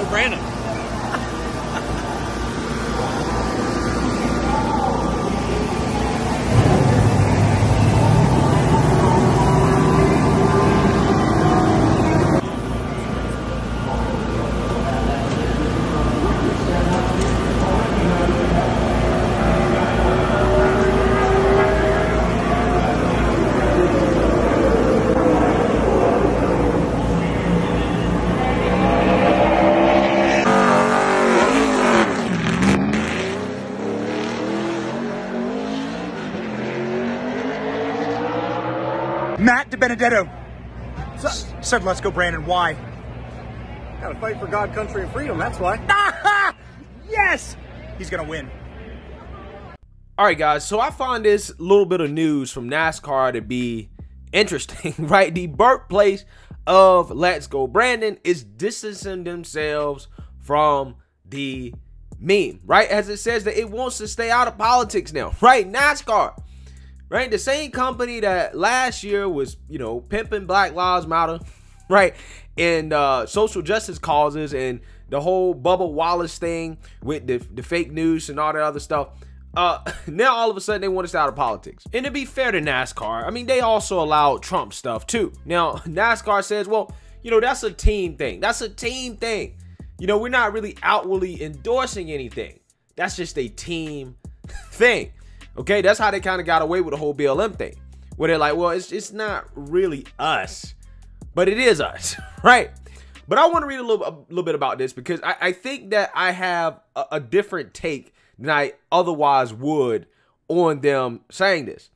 Go Brandon. Matt DiBenedetto said, "Let's go, Brandon." Why? Gotta fight for God, country, and freedom. That's why. Yes! He's gonna win. All right, guys. So I find this little bit of news from NASCAR to be interesting, right? The birthplace of Let's Go Brandon is distancing themselves from the meme, right? As it says that it wants to stay out of politics now, right? NASCAR. Right, the same company that last year was, pimping Black Lives Matter, right, and social justice causes and the whole Bubba Wallace thing with the fake news and all that other stuff. Now all of a sudden they want to stay out of politics. And to be fair to NASCAR, I mean, they also allowed Trump stuff too. Now NASCAR says, well, that's a team thing. That's a team thing. We're not really outwardly endorsing anything. That's just a team thing. Okay, that's how they kind of got away with the whole BLM thing, where they're like, well, it's not really us, but it is us, right? But I want to read a little bit about this because I think that I have a different take than I otherwise would on them saying this.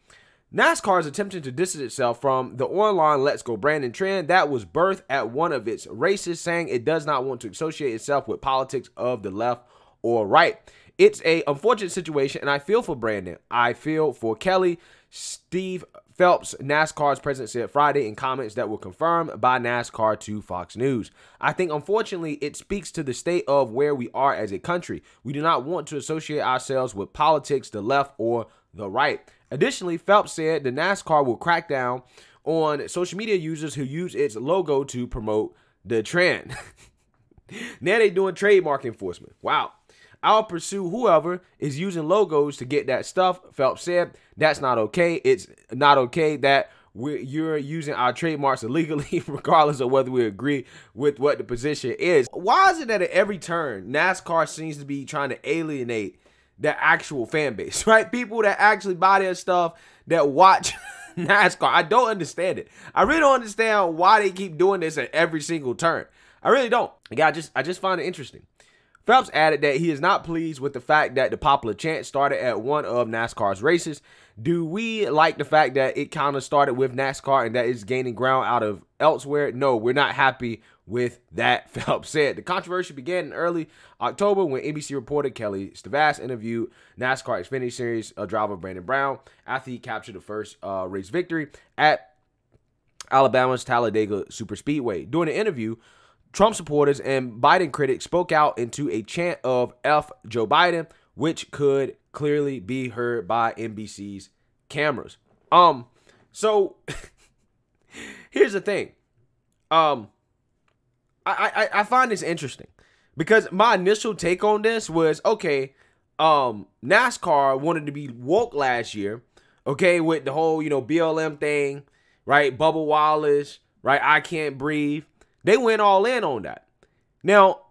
NASCAR is attempting to distance itself from the online Let's Go Brandon trend that was birthed at one of its races, saying it does not want to associate itself with politics of the left or right. It's a unfortunate situation, and I feel for Brandon. I feel for Kelli. Steve Phelps, NASCAR's president, said Friday in comments that were confirmed by NASCAR to Fox News. I think, unfortunately, it speaks to the state of where we are as a country. We do not want to associate ourselves with politics, the left or the right. Additionally, Phelps said the NASCAR will crack down on social media users who use its logo to promote the trend. Now they're doing trademark enforcement. Wow. I'll pursue whoever is using logos to get that stuff, Phelps said. That's not okay. It's not okay that you're using our trademarks illegally, regardless of whether we agree with what the position is. Why is it that at every turn, NASCAR seems to be trying to alienate the actual fan base, right? People that actually buy their stuff, that watch NASCAR. I don't understand it. I really don't understand why they keep doing this at every single turn. I really don't. Yeah, I just find it interesting. Phelps added that he is not pleased with the fact that the popular chant started at one of NASCAR's races. Do we like the fact that it kind of started with NASCAR and that it's gaining ground out of elsewhere? No, we're not happy with that, Phelps said. The controversy began in early October when NBC reporter Kelli Stavast interviewed NASCAR Xfinity Series driver Brandon Brown after he captured the first race victory at Alabama's Talladega Superspeedway. During the interview, Trump supporters and Biden critics spoke out into a chant of F Joe Biden, which could clearly be heard by NBC's cameras. So here's the thing. I find this interesting because my initial take on this was, okay, NASCAR wanted to be woke last year, okay, with the whole, BLM thing, right? Bubba Wallace, right? I Can't Breathe. They went all in on that. Now,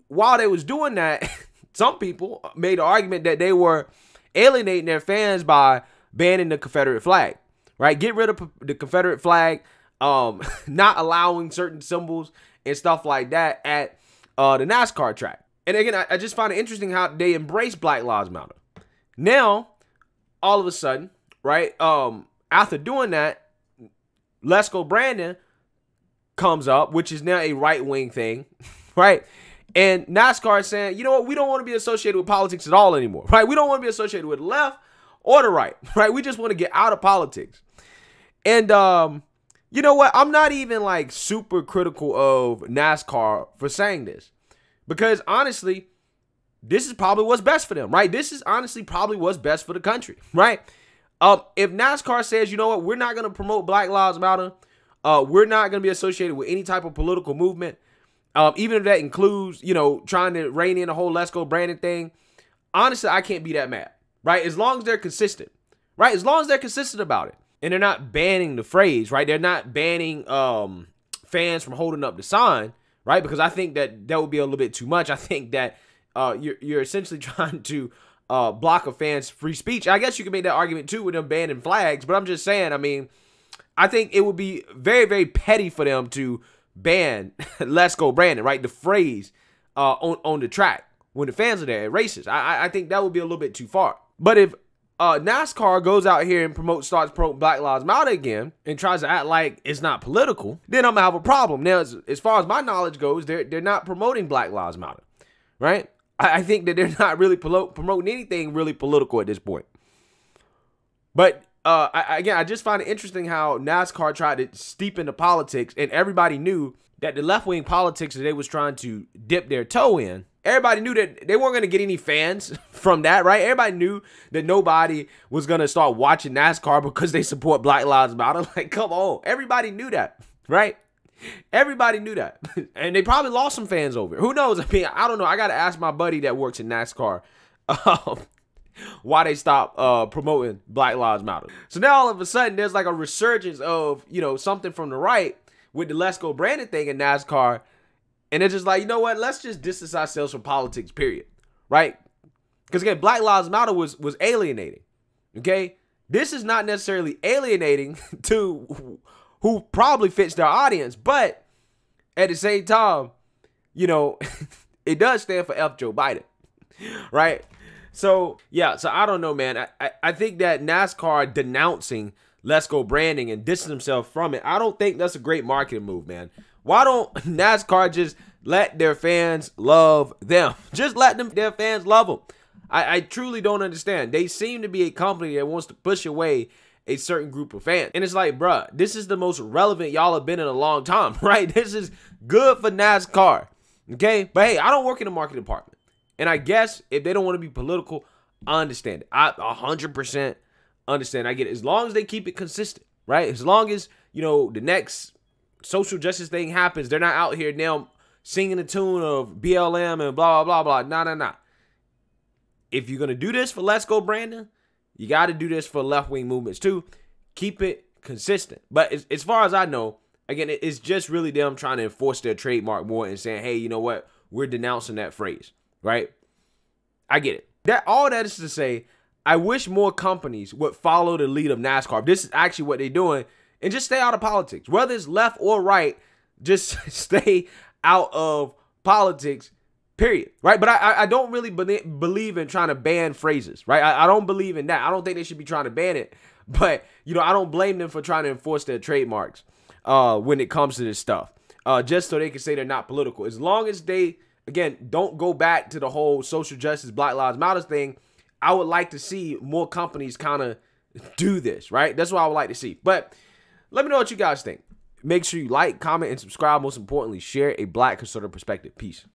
while they was doing that, some people made the argument that they were alienating their fans by banning the Confederate flag, right? Get rid of the Confederate flag, not allowing certain symbols and stuff like that at the NASCAR track. And again, I just find it interesting how they embrace Black Lives Matter. Now, all of a sudden, right, after doing that, Let's Go Brandon comes up, which is now a right-wing thing, right? And NASCAR is saying, you know what, we don't want to be associated with politics at all anymore, right? We don't want to be associated with the left or the right, right? We just want to get out of politics. And you know what? I'm not even like super critical of NASCAR for saying this, because honestly, this is probably what's best for them, right? This is honestly probably what's best for the country, right? If NASCAR says, you know what, we're not going to promote Black Lives Matter, we're not going to be associated with any type of political movement, even if that includes, you know, trying to rein in the whole Let's Go Brandon thing, honestly, I can't be that mad, right? As long as they're consistent, right? As long as they're consistent about it. And they're not banning the phrase, right? They're not banning fans from holding up the sign, right? Because I think that would be a little bit too much. I think that you're essentially trying to block a fan's free speech. I guess you can make that argument too with them banning flags, but I'm just saying, I mean, I think it would be very, very petty for them to ban Let's Go Brandon, right? The phrase on the track when the fans are there at races. I think that would be a little bit too far. But if NASCAR goes out here and starts promoting Black Lives Matter again and tries to act like it's not political, then I'm gonna have a problem. Now, as far as my knowledge goes, they're not promoting Black Lives Matter, right? I think that they're not really promoting anything really political at this point. But again, I just find it interesting how NASCAR tried to steep into politics, and everybody knew that the left-wing politics that they was trying to dip their toe in, everybody knew that they weren't going to get any fans from that, right? Everybody knew that nobody was going to start watching NASCAR because they support Black Lives Matter. Like, come on. Everybody knew that, right? Everybody knew that. And they probably lost some fans over it. Who knows? I mean, I don't know. I got to ask my buddy that works in NASCAR why they stopped promoting Black Lives Matter. So now all of a sudden there's like a resurgence of, you know, something from the right with the Let's Go Brandon thing in NASCAR. And they're just like, you know what? Let's just distance ourselves from politics, period. Right? Because again, Black Lives Matter was alienating. Okay? This is not necessarily alienating to who probably fits their audience. But at the same time, you know, it does stand for F Joe Biden. Right? So, yeah. So, I don't know, man. I think that NASCAR denouncing Let's Go Branding and distancing themselves from it, I don't think that's a great marketing move, man. Why don't NASCAR just let their fans love them? Just let their fans love them. I truly don't understand. They seem to be a company that wants to push away a certain group of fans. And it's like, bruh, this is the most relevant y'all have been in a long time, right? This is good for NASCAR, okay? But hey, I don't work in the marketing department. And I guess if they don't want to be political, I understand it. I 100% understand. I get it. As long as they keep it consistent, right? As long as, you know, the next social justice thing happens, they're not out here now singing the tune of BLM and blah, blah, blah, blah. Nah. If you're going to do this for Let's Go Brandon, you got to do this for left-wing movements too. Keep it consistent. But as far as I know, again, it's just really them trying to enforce their trademark more and saying, hey, you know what? We're denouncing that phrase, right? I get it. All that is to say, I wish more companies would follow the lead of NASCAR. If this is actually what they're doing, and just stay out of politics. Whether it's left or right, just stay out of politics, period. Right? But I don't really believe in trying to ban phrases, right? I don't believe in that. I don't think they should be trying to ban it. But, you know, I don't blame them for trying to enforce their trademarks when it comes to this stuff. Just so they can say they're not political. As long as they, again, don't go back to the whole social justice, Black Lives Matter thing, I would like to see more companies kind of do this, right? That's what I would like to see. But let me know what you guys think. Make sure you like, comment, and subscribe. Most importantly, share a Black conservative perspective. Peace.